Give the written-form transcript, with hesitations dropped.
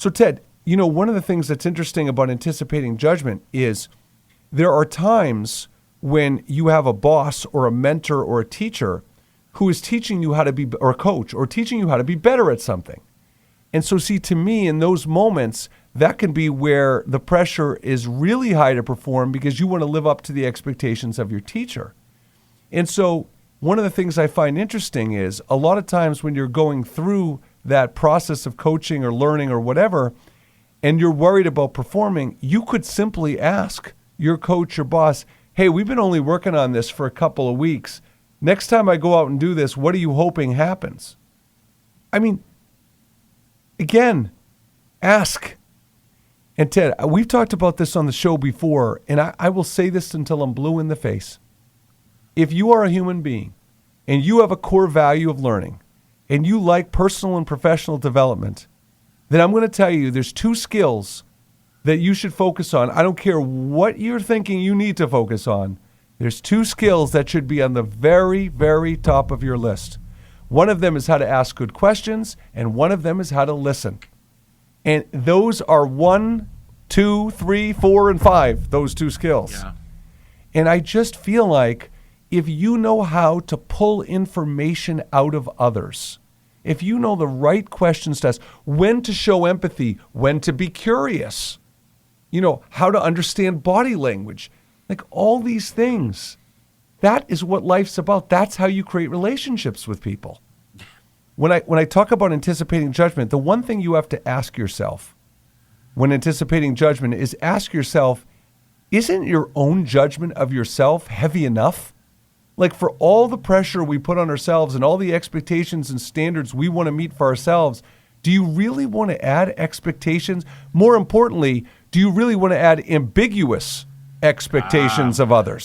So, Ted, one of the things that's interesting about anticipating judgment is there are times when you have a boss or a mentor or a teacher who is teaching you how to be, or a coach, or teaching you how to be better at something. And so, see, to me, in those moments, that can be where the pressure is really high to perform because you want to live up to the expectations of your teacher. And so one of the things I find interesting is a lot of times when you're going through that process of coaching or learning or whatever, and you're worried about performing, you could simply ask your coach or boss, hey, we've been only working on this for a couple of weeks. Next time I go out and do this, what are you hoping happens? I mean, again, ask. And Ted, we've talked about this on the show before, and I will say this until I'm blue in the face. If you are a human being and you have a core value of learning and you like personal and professional development, then I'm going to tell you there's 2 skills that you should focus on. I don't care what you're thinking you need to focus on. There's 2 skills that should be on the very, very top of your list. One of them is how to ask good questions, and one of them is how to listen. And those are 1, 2, 3, 4, and 5, those 2 skills. Yeah. And I just feel like if you know how to pull information out of others, if you know the right questions to ask, when to show empathy, when to be curious, how to understand body language, like all these things, that is what life's about. That's how you create relationships with people. When I talk about anticipating judgment, the one thing you have to ask yourself when anticipating judgment is ask yourself, isn't your own judgment of yourself heavy enough? Like for all the pressure we put on ourselves and all the expectations and standards we want to meet for ourselves, do you really want to add expectations? More importantly, do you really want to add ambiguous expectations of others?